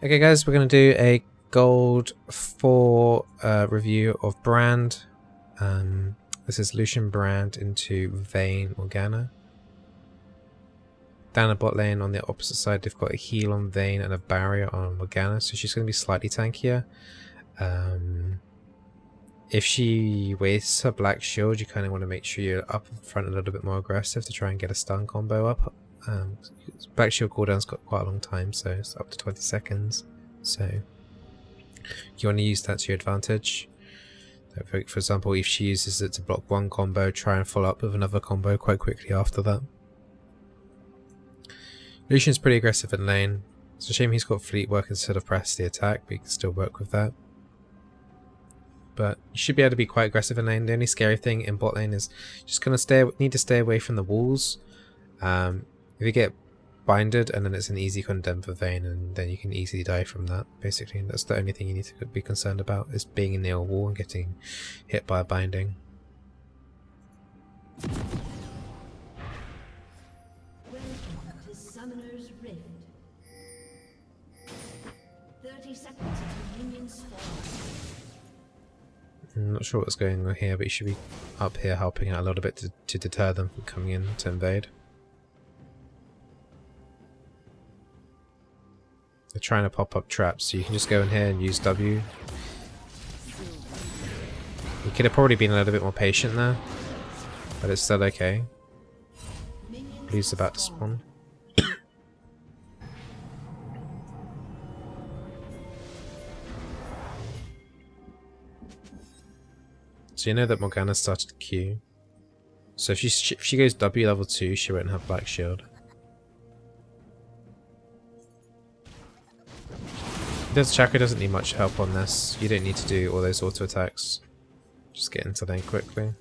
Okay guys, we're going to do a gold 4 review of Brand. This is Lucian Brand into Vayne Morgana. Down the bot lane on the opposite side, they've got a heal on Vayne and a barrier on Morgana, so she's going to be slightly tankier. If she wastes her black shield, you kind of want to make sure you're up in front a little bit more aggressive to try and get a stun combo up. Black shield cooldown's got quite a long time, so it's up to 20 seconds. So you want to use that to your advantage. For example, if she uses it to block one combo, try and follow up with another combo quite quickly after that. Lucian's pretty aggressive in lane. It's a shame he's got fleet work instead of press the attack, but you can still work with that. But you should be able to be quite aggressive in lane. The only scary thing in bot lane is just gonna need to stay away from the walls. If you get binded, and then it's an easy condemn for Vayne, and then you can easily die from that. Basically, that's the only thing you need to be concerned about, is being near a wall and getting hit by a binding. I'm not sure what's going on here, but you should be up here helping out a little bit to deter them from coming in to invade. They're trying to pop up traps, so you can just go in here and use W. You could have probably been a little bit more patient there, but it's still okay. Blue's about to spawn. So you know that Morgana started Q. So if she goes W level 2, she won't have black shield. This Chakra doesn't need much help on this. You don't need to do all those auto attacks. Just get into lane quickly.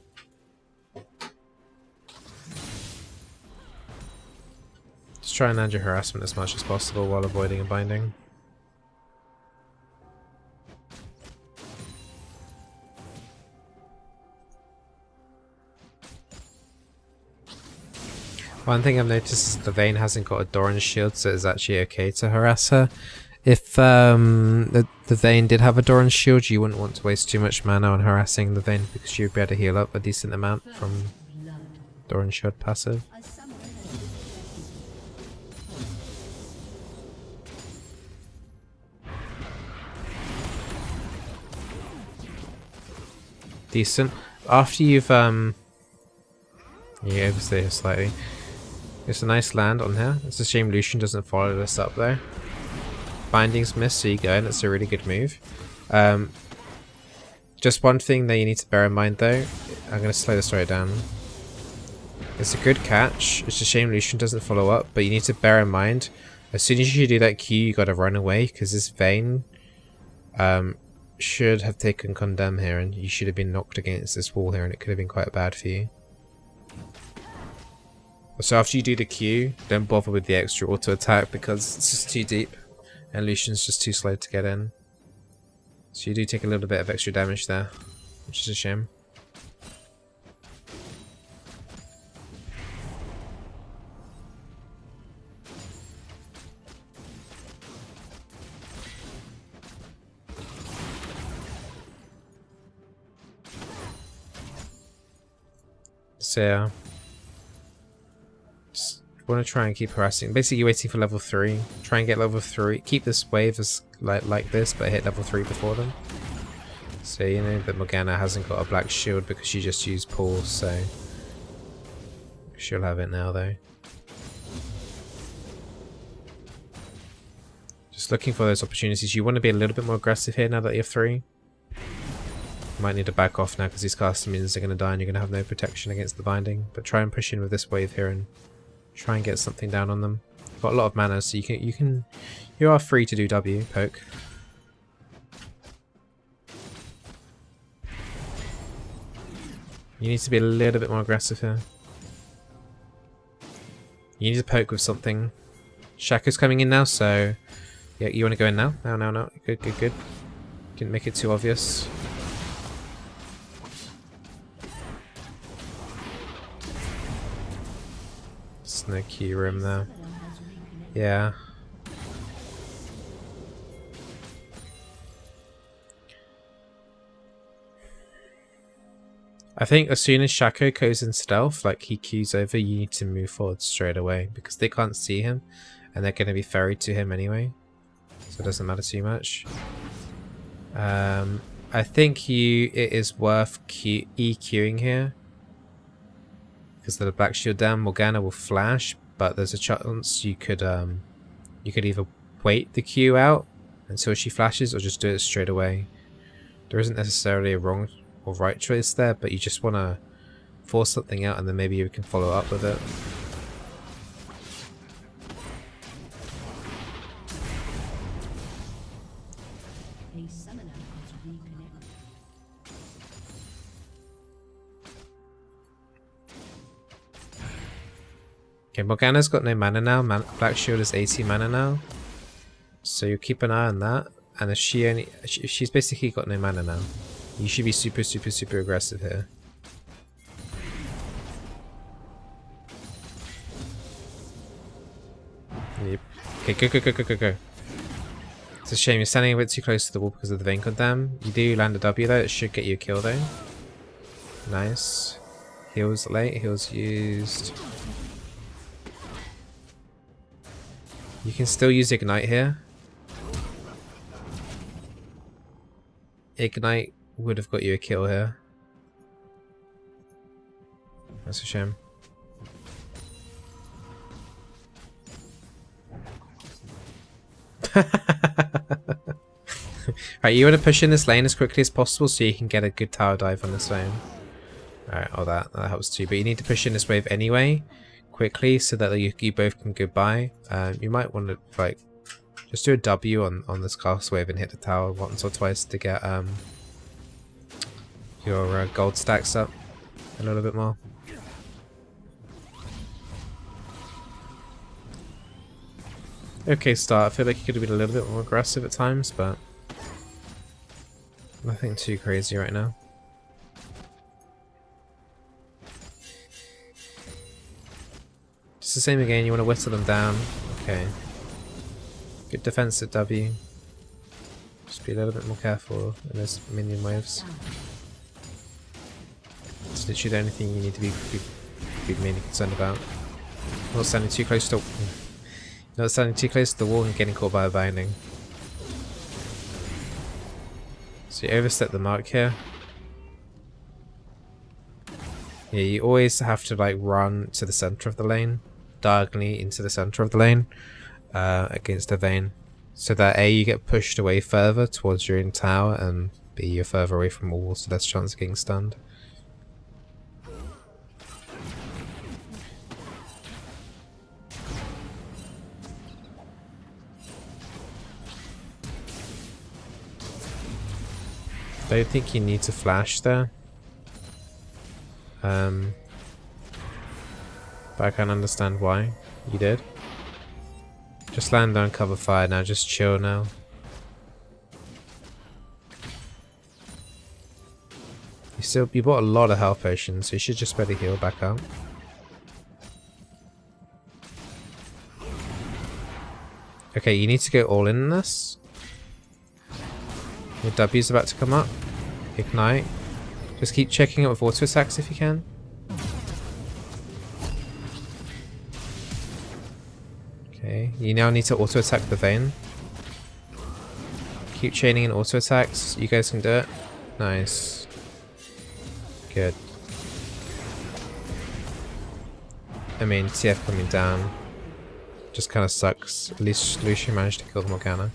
Just try and land your harassment as much as possible while avoiding a binding. One thing I've noticed is the Vayne hasn't got a Doran shield, so it's actually okay to harass her. If the Vayne did have a Doran shield, you wouldn't want to waste too much mana on harassing the Vayne, because you'd be able to heal up a decent amount from Doran shield passive. Decent. After you've yeah, overstay slightly. It's a nice land on here. It's a shame Lucian doesn't follow this up though. Bindings missed, so you go, and it's a really good move. Just one thing that you need to bear in mind though, I'm going to slow the story down. It's a good catch, it's a shame Lucian doesn't follow up, but you need to bear in mind, as soon as you do that Q, you got to run away, because this Vayne should have taken condemn here, and you should have been knocked against this wall here, and it could have been quite bad for you. So after you do the Q, don't bother with the extra auto attack, because it's just too deep. And Lucian's just too slow to get in. So you do take a little bit of extra damage there, which is a shame. So yeah. Want to try and keep harassing. Basically, you're waiting for level 3. Try and get level 3. Keep this wave as like this, but hit level 3 before them. So you know that Morgana hasn't got a black shield because she just used pull, so she'll have it now though. Just looking for those opportunities. You want to be a little bit more aggressive here now that you have 3. You might need to back off now because these casting minions are going to die and you're going to have no protection against the binding. But try and push in with this wave here and try and get something down on them. You've got a lot of mana, so you are free to do W poke. You need to be a little bit more aggressive here. You need to poke with something. Shaco's coming in now, so yeah, you want to go in now? No. Good. Didn't make it too obvious. No key room there. Yeah. I think as soon as Shaco goes in stealth, like he queues over, you need to move forward straight away because they can't see him and they're going to be ferried to him anyway. So it doesn't matter too much. I think it is worth EQing here because the Black Shield down, Morgana will flash, but there's a chance you could either wait the Q out until she flashes or just do it straight away. There isn't necessarily a wrong or right choice there, but you just want to force something out and then maybe you can follow up with it. Okay, Morgana's got no mana now. Black Shield is 80 mana now, so you keep an eye on that. And if she's basically got no mana now, you should be super aggressive here. Yep. Okay, go. It's a shame you're standing a bit too close to the wall because of the Vayne Condemn. You do land a W though, it should get you a kill though. Nice. Heals late, heals used. You can still use Ignite here. Ignite would have got you a kill here. That's a shame. Right, you want to push in this lane as quickly as possible so you can get a good tower dive on this lane. Alright, oh that helps too. But you need to push in this wave anyway, quickly, so that you both can goodbye. You might want to like just do a W on this cast wave and hit the tower once or twice to get your gold stacks up a little bit more. Okay start, I feel like you could have been a little bit more aggressive at times, but nothing too crazy right now. Just the same again, you want to whittle them down. Okay. Good defense at W. Just be a little bit more careful in those minion waves. It's literally the only thing you need to be mainly concerned about. Not standing too close to the wall and getting caught by a binding. So you overstep the mark here. Yeah, you always have to like run to the center of the lane, diagonally into the center of the lane against a Vayne, so that A, you get pushed away further towards your own tower, and B, you're further away from walls, so less chance of getting stunned. Don't think you need to flash there. But I can understand why you did. Just land on cover fire now, just chill now. You bought a lot of health potions, so you should just better heal back up. Okay, you need to go all in this. Your W's about to come up. Ignite. Just keep checking it with auto attacks if you can. Okay, you now need to auto attack the Vayne. Keep chaining in auto attacks. You guys can do it. Nice. Good. I mean, TF coming down just kind of sucks. At least Lucian managed to kill the Morgana.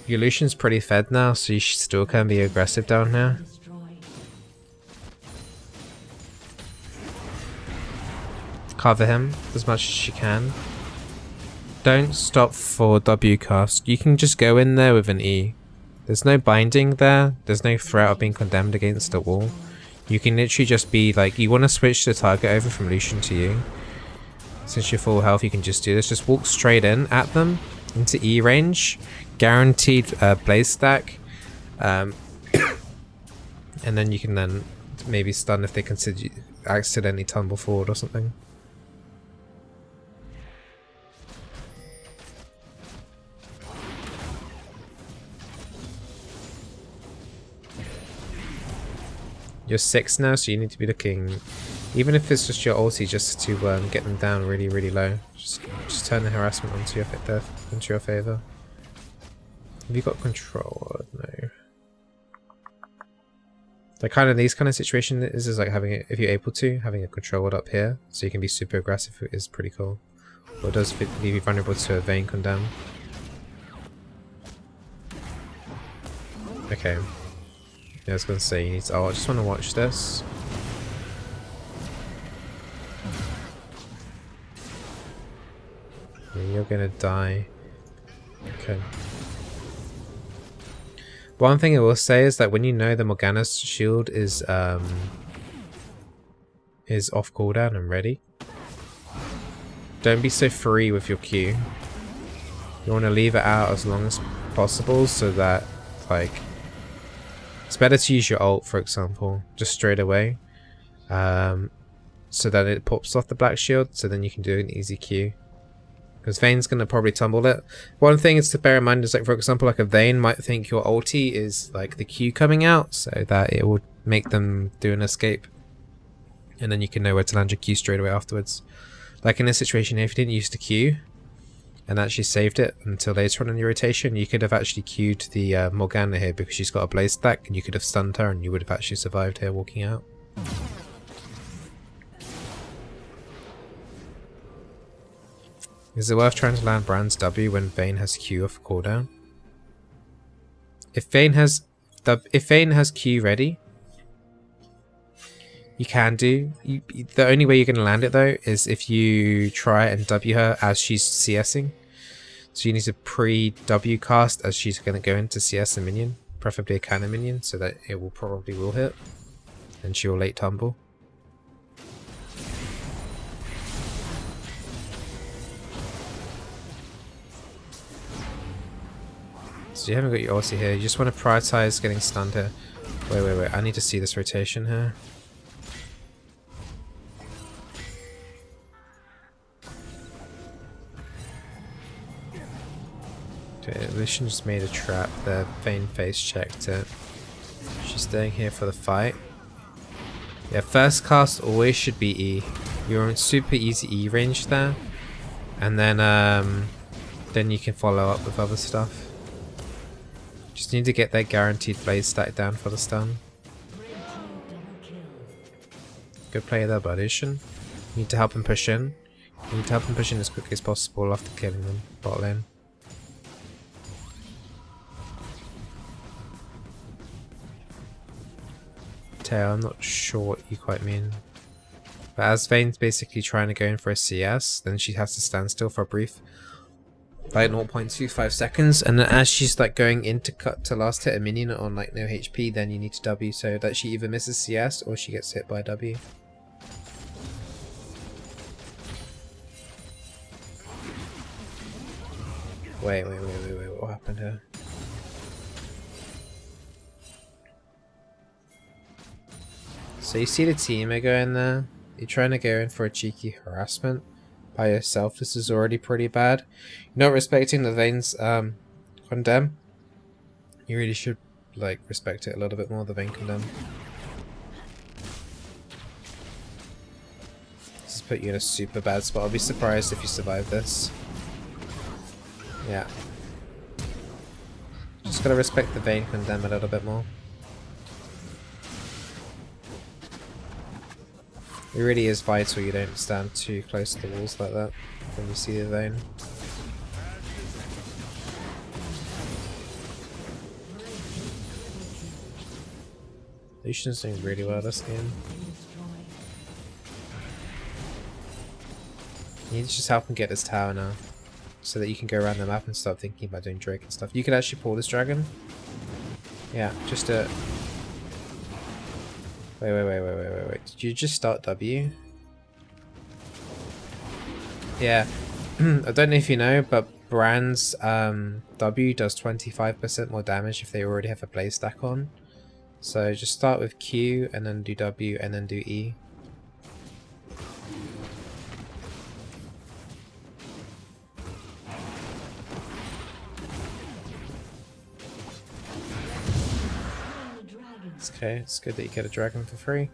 Your Lucian's pretty fed now, so you still can be aggressive down here. Cover him as much as you can. Don't stop for W cast. You can just go in there with an E. There's no binding there. There's no threat of being condemned against the wall. You can literally just be like, you want to switch the target over from Lucian to you. Since you're full health, you can just do this. Just walk straight in at them into E range. Guaranteed blaze stack. And then you can then maybe stun if they consider you accidentally tumble forward or something. You're 6 now, so you need to be looking, even if it's just your ulti, just to get them down really, really low. Just turn the harassment onto your favor. Have you got control? No. Like kind of these kind of situations is like having it, if you're able to, having a control ward up here, so you can be super aggressive is pretty cool. Or it does leave you vulnerable to a Vayne condemn. Okay. Yeah, I was gonna say you need to, oh, I just want to watch this. Yeah, you're gonna die. Okay. One thing I will say is that when you know the Morgana's shield is off cooldown and ready, don't be so free with your Q. You want to leave it out as long as possible so that, like, it's better to use your ult, for example, just straight away, so that it pops off the black shield, so then you can do an easy Q. Because Vayne's going to probably tumble it. One thing is to bear in mind is, like, for example, like a Vayne might think your ulti is like the Q coming out, so that it would make them do an escape. And then you can know where to land your Q straight away afterwards. Like in this situation here, if you didn't use the Q and actually saved it until later on in your rotation, you could have actually Q'd the Morgana here because she's got a blaze stack, and you could have stunned her and you would have actually survived here walking out. Is it worth trying to land Brand's W when Vayne has Q off cooldown? If Vayne has Q ready, you can do. The only way you're going to land it though is if you try and W her as she's CSing. So you need to pre-W cast as she's going to go into CS a minion, preferably a cannon minion, so that it will probably hit, and she will late tumble. So you haven't got your ulti here, you just want to prioritize getting stunned here. Wait, I need to see this rotation here. Okay, Lucian just made a trap there, Vayne face checked it. She's staying here for the fight. Yeah, first cast always should be E. You're in super easy E range there. And then you can follow up with other stuff. Just need to get that guaranteed blaze stack down for the stun. Good play there by Lucian. Need to help him push in. You need to help him push in as quickly as possible after killing them bot lane. Tail, I'm not sure what you quite mean. But as Vayne's basically trying to go in for a CS, then she has to stand still for a brief, like 0.25 seconds, and then as she's like going in to cut to last hit a minion on like no HP, then you need to W so that she either misses CS or she gets hit by W. Wait, what happened here? So you see the teamer go in there, you're trying to go in for a cheeky harassment by yourself. This is already pretty bad. You're not respecting the Vayne's condemn. You really should like respect it a little bit more, the Vayne condemn. This has put you in a super bad spot. I'll be surprised if you survive this. Yeah. Just gotta respect the Vayne condemn a little bit more. It really is vital you don't stand too close to the walls like that when you see the Vayne. Lucian's doing really well this game. You need to just help him get this tower now, so that you can go around the map and start thinking about doing Drake and stuff. You could actually pull this dragon. Yeah, just do it. Wait. Did you just start W? Yeah. I don't know if you know, but Brand's W does 25% more damage if they already have a blaze stack on. So just start with Q and then do W and then do E. It's okay, it's good that you get a dragon for free.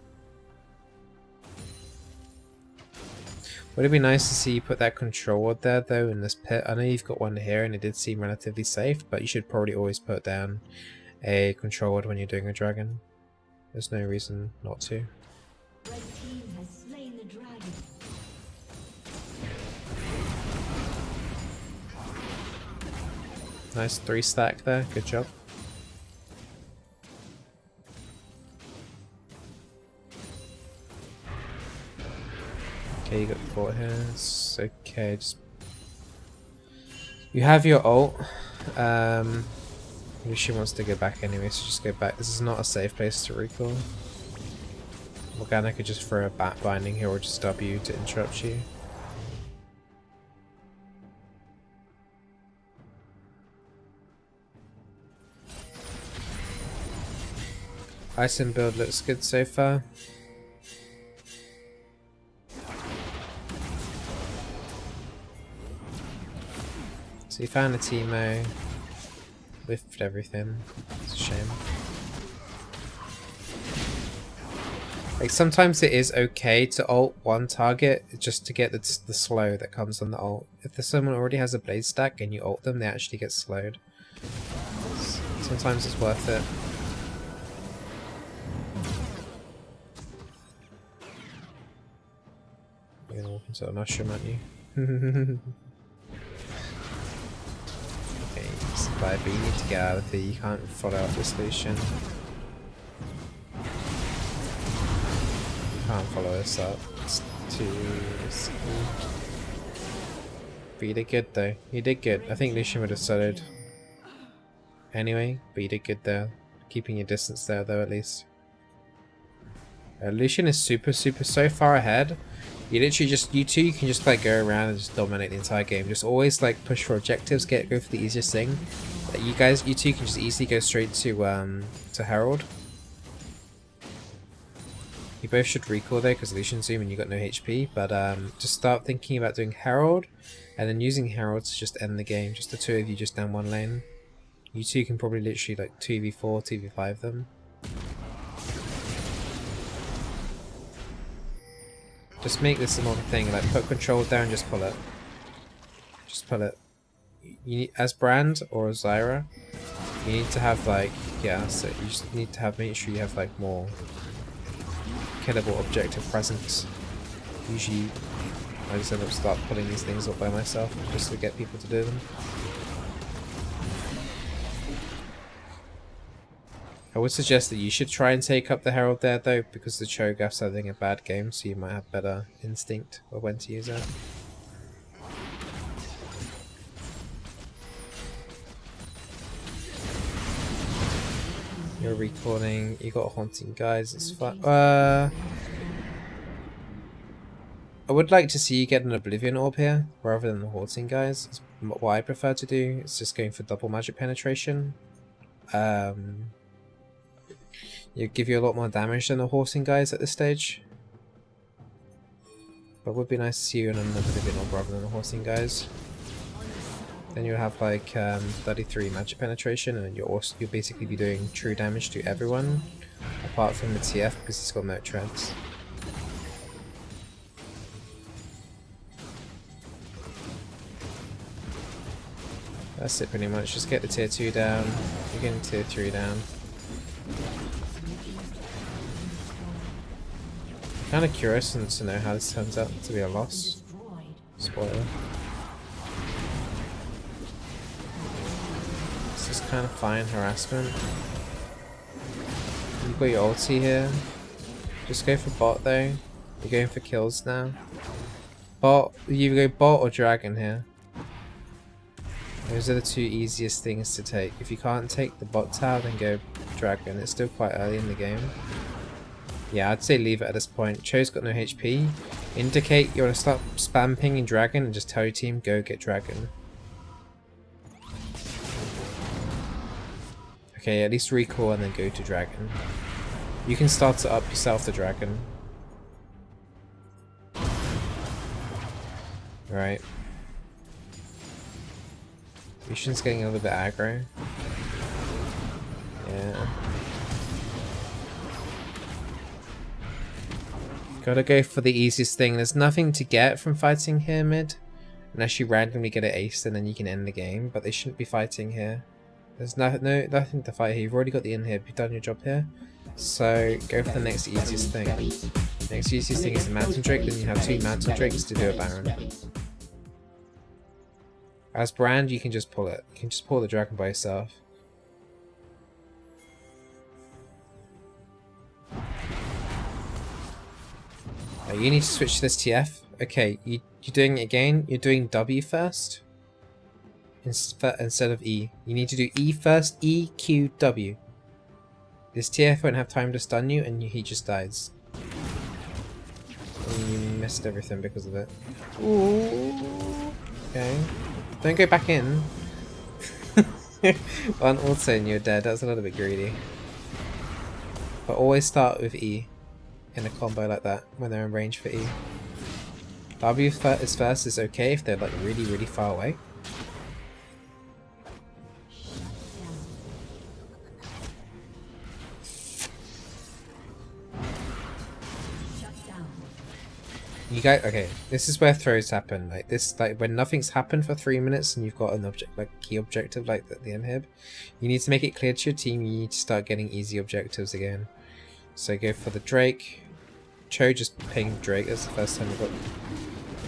Would it be nice to see you put that control ward there though in this pit? I know you've got one here and it did seem relatively safe, but you should probably always put down a control ward when you're doing a dragon. There's no reason not to. Red team has slain the dragon. Nice 3 stack there, good job. Okay, you got 4 here. It's okay, just you have your ult. She wants to go back anyway, so just go back. This is not a safe place to recall. Morgana could just throw a bat binding here or just W to interrupt you. Ison build looks good so far. So you found a Teemo, whiffed everything. It's a shame. Like sometimes it is okay to ult one target just to get the slow that comes on the ult. If someone already has a blade stack and you ult them, they actually get slowed. Sometimes it's worth it. You're gonna walk into a mushroom, aren't you? Okay, you survive, but you need to get out of here. You can't follow up this Lucian. Can't follow this up. It's too risky. But you did good though. You did good. I think Lucian would have soloed anyway, but you did good there. Keeping your distance there though at least. Lucian is super so far ahead. You literally just, you two can just like go around and just dominate the entire game. Just always like push for objectives, go for the easiest thing. You two can just easily go straight to Herald. You both should recall though because Lucian's zoom and you got no HP, but just start thinking about doing Herald and then using Herald to just end the game. Just the two of you just down one lane. You two can probably literally like 2v4, 2v5 them. Just make this a more thing, like put control down, just pull it. Just pull it. You need, as Brand or as Zyra, you need to have like, yeah, so you just need to have, make sure you have like more killable objective presence. Usually I just end up start pulling these things up by myself just to get people to do them. I would suggest that you should try and take up the Herald there though, because the Cho'Gath's having a bad game, so you might have better instinct of when to use it. You're recalling, you got haunting guys, it's fine. I would like to see you get an Oblivion Orb here, rather than the haunting guys. It's what I prefer to do, it's just going for double magic penetration. It give you a lot more damage than the horsing guys at this stage. But it would be nice to see you in an Oblivion Orb rather than the horsing guys. Then you'll have like 33 magic penetration and you'll basically be doing true damage to everyone apart from the TF because he's got Moat Treads. That's it pretty much, just get the tier 2 down, you're getting tier 3 down. Kind of curious to know how this turns out to be a loss. Spoiler. This is kind of fine harassment. You've got your ulti here. Just go for bot though. You're going for kills now. Bot, you go bot or dragon here. Those are the two easiest things to take. If you can't take the bot tower, then go dragon. It's still quite early in the game. Yeah, I'd say leave it at this point. Cho's got no HP. Indicate you want to start spam pinging dragon and just tell your team go get dragon. Okay, at least recall and then go to dragon. You can start to up yourself the dragon. Right. Lucian's getting a little bit aggro. Yeah. Gotta go for the easiest thing. There's nothing to get from fighting here mid. Unless you randomly get an ace and then you can end the game. But they shouldn't be fighting here. There's nothing to fight here. You've already got the inhib. You've done your job here. So go for the next easiest thing. Next easiest thing is the Mountain Drake. Then you have 2 Mountain Drakes to do a Baron. As Brand, you can just pull it. You can just pull the dragon by yourself. You need to switch to this TF. Okay, you're doing it again. You're doing W first instead of E. You need to do E first. E, Q, W. This TF won't have time to stun you, and he just dies. And you missed everything because of it. Ooh. Okay. Don't go back in. On also and you're dead. That's a little bit greedy. But always start with E in a combo like that when they're in range for E. W is first is okay if they're like really, really far away. You guys, okay, this is where throws happen. Like this, like when nothing's happened for 3 minutes and you've got an object, like key objective, like the inhib, you need to make it clear to your team. You need to start getting easy objectives again. So go for the Drake. Cho just pinged Drake. That's the first time we got.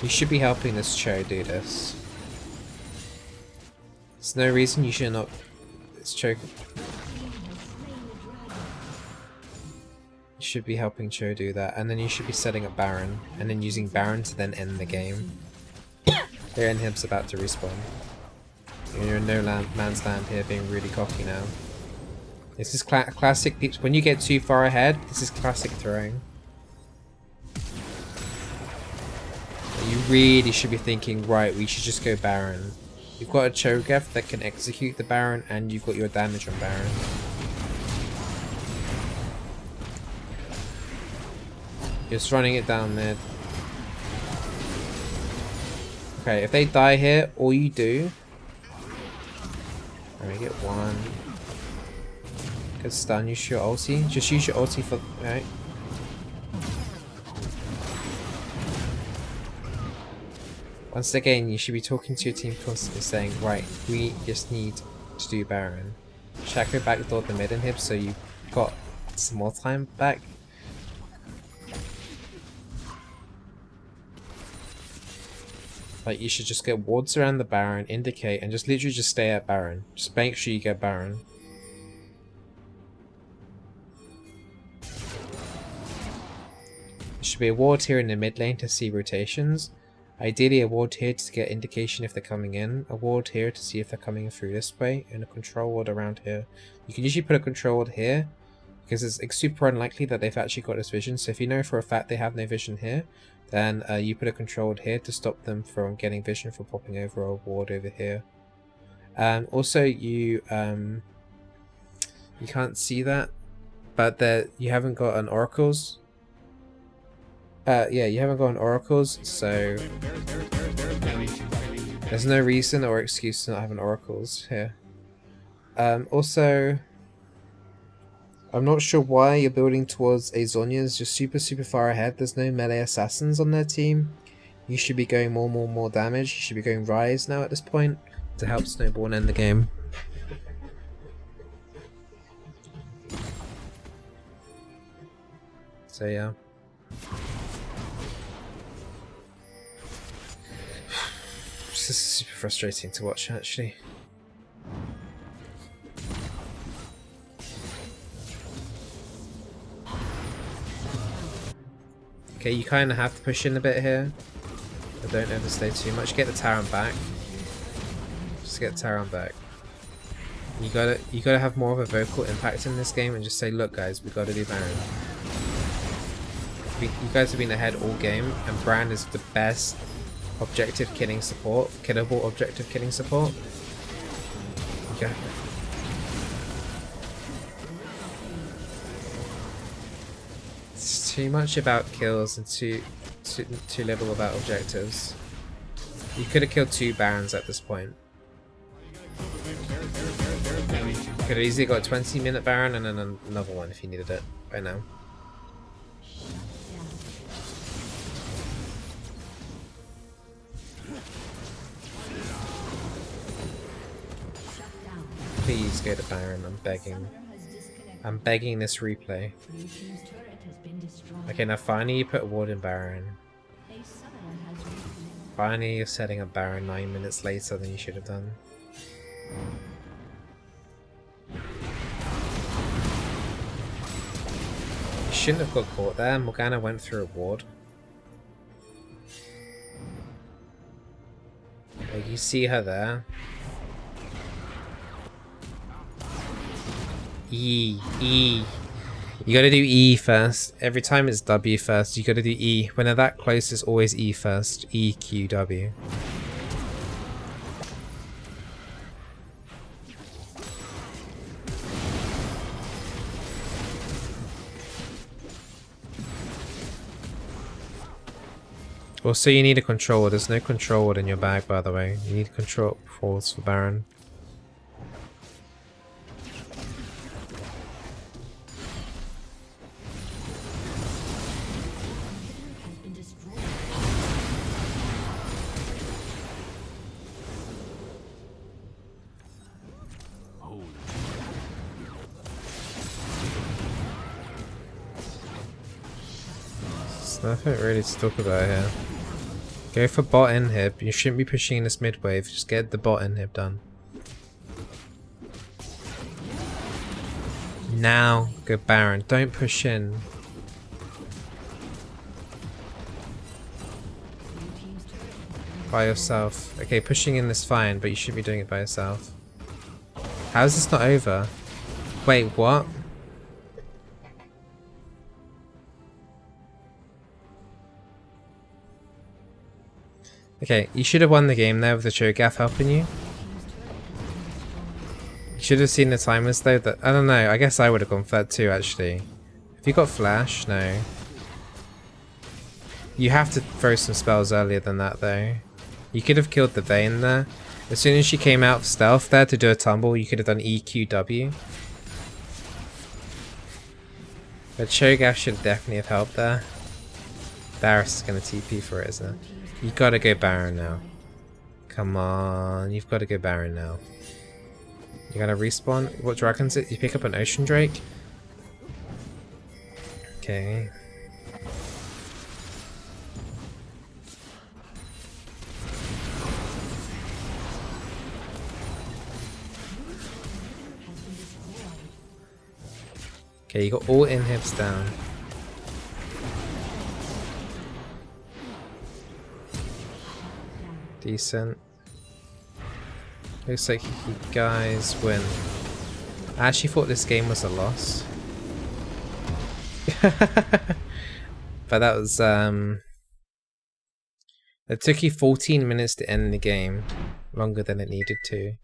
You should be helping this Cho do this. There's no reason you should not. It's Cho. You should be helping Cho do that, and then you should be setting up Baron, and then using Baron to then end the game. Their inhib's about to respawn. You're in no man's land here, being really cocky now. This is classic peeps. When you get too far ahead, this is classic throwing. You really should be thinking, right, we should just go Baron. You've got a Cho'Gath that can execute the Baron, and you've got your damage on Baron. Just running it down mid. Okay, if they die here, all you do... Let me get one. Good stun, use your ulti. Just use your ulti for... Right. Once again, you should be talking to your team constantly saying, right, we just need to do Baron. Shaco backdoored the mid inhib, so you've got some more time back. Like, you should just get wards around the Baron, indicate, and just literally just stay at Baron. Just make sure you get Baron. There should be a ward here in the mid lane to see rotations. Ideally a ward here to get indication if they're coming in. A ward here to see if they're coming through this way. And a control ward around here. You can usually put a control ward here, because it's super unlikely that they've actually got this vision. So if you know for a fact they have no vision here, then you put a control ward here to stop them from getting vision for popping over a ward over here. Also, you can't see that, but you haven't got an oracles. Yeah, you haven't got an oracles, so there's no reason or excuse to not have an oracles here. Also, I'm not sure why you're building towards a Zhonya's just super far ahead. There's no melee assassins on their team. You should be going more damage. You should be going Rise now at this point to help snowball and end the game. So yeah. This is super frustrating to watch actually. Okay, you kind of have to push in a bit here, but don't overstay too much. Get the Talon back. Just get the Talon back. You gotta have more of a vocal impact in this game and just say, look guys, we gotta do Baron. You guys have been ahead all game, and Brand is the best objective killing support, killable objective killing support. Okay. It's too much about kills and too little about objectives. You could have killed 2 Barons at this point. Could have easily got a 20-minute Baron and then another one if you needed it by now. please go to Baron. I'm begging. I'm begging this replay. Okay, now finally you put a ward in Baron. Finally you're setting up Baron 9 minutes later than you should have done. You shouldn't have got caught there. Morgana went through a ward. Like, you see her there. E. You gotta do E first. Every time it's W first, you gotta do E. When they're that close, it's always E first. E, Q, W. Also, you need a controller. There's no controller in your bag, by the way. You need control force for Baron. There's nothing really to talk about here. Go for bot inhib. You shouldn't be pushing in this mid wave. Just get the bot inhib done. Now go Baron. Don't push in. By yourself. Okay, pushing in is fine, but you shouldn't be doing it by yourself. How is this not over? Wait, what? Okay, you should have won the game there with the Cho'Gath helping you. You should have seen the timers though. That I don't know. I guess I would have gone for that too. Actually, have you got flash? No. You have to throw some spells earlier than that though. You could have killed the Vayne there. As soon as she came out of stealth there to do a tumble, you could have done EQW. But Cho'Gath should definitely have helped there. Varus is going to TP for it, isn't it? You gotta go Baron now. Come on, you've got to go Baron now. You gotta respawn. What dragon's it? You pick up an Ocean Drake? Okay. Okay, you got all inhibs down. Decent. Looks like you guys win. I actually thought this game was a loss. But that was it took you 14 minutes to end the game. Longer than it needed to.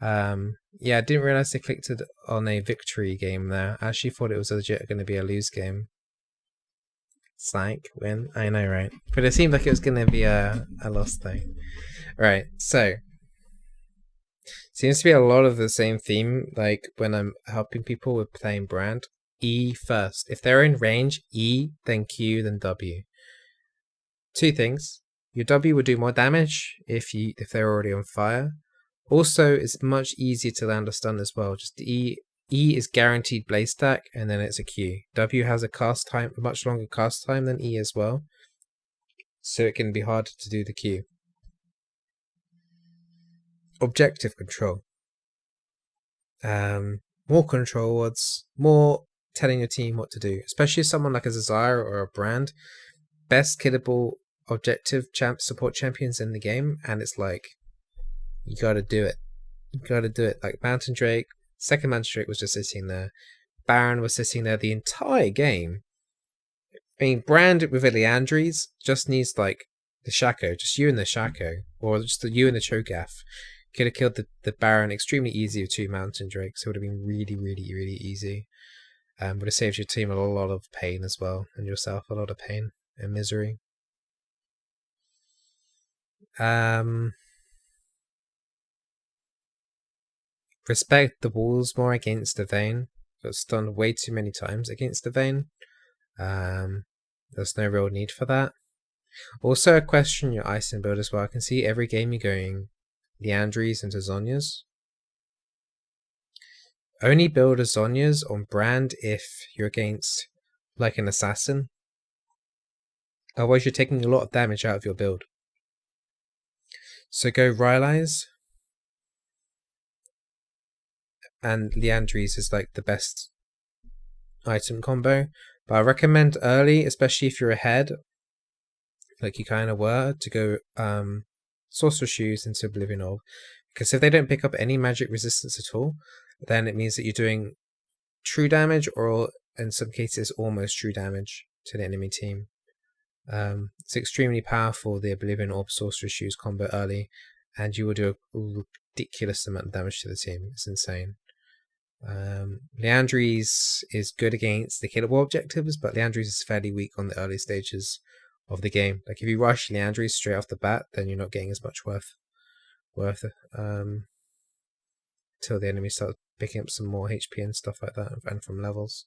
Yeah, I didn't realize they clicked it on a victory game there. I actually thought it was legit going to be a lose game. Psych, win. I know, right? But it seemed like it was going to be a loss thing. Right, so. Seems to be a lot of the same theme, like when I'm helping people with playing Brand. E first. If they're in range, E, then Q, then W. Two things. Your W will do more damage if they're already on fire. Also, it's much easier to land a stun as well. Just E is guaranteed blaze stack, and then it's a Q. W has a cast time, a much longer cast time than E as well, so it can be harder to do the Q. Objective control. More control words, more telling your team what to do, especially someone like a Desire or a Brand. Best killable objective support champions in the game, and it's like you gotta do it. You gotta do it. Like Mountain Drake, second Mountain Drake was just sitting there. Baron was sitting there the entire game. I mean, Brand with Iliandries just needs like the Shaco, just you and the Shaco, or just you and the Cho'Gath. Could have killed the Baron extremely easy with 2 Mountain Drakes. It would have been really, really, really easy. Would have saved your team a lot of pain as well, and yourself a lot of pain and misery. Respect the walls more against the Vayne. Got stunned way too many times against the Vayne. There's no real need for that. Also, a question your Ison build as well. I can see every game you're going Leandries into Zhonya's. Only build a Zhonya's on brand if you're against like an assassin. Otherwise you're taking a lot of damage out of your build. So go Rylai's. And Liandry's is like the best item combo. But I recommend early, especially if you're ahead, like you kind of were, to go Sorcerer's Shoes into Oblivion Orb. Because if they don't pick up any magic resistance at all, then it means that you're doing true damage, or in some cases almost true damage to the enemy team. It's extremely powerful, the Oblivion Orb Sorcerer's Shoes combo early, and you will do a ridiculous amount of damage to the team. It's insane. Liandry's is good against the killable objectives, but Liandry's is fairly weak on the early stages of the game. Like if you rush Liandry's straight off the bat, then you're not getting as much worth till the enemy starts picking up some more HP and stuff like that, and from levels.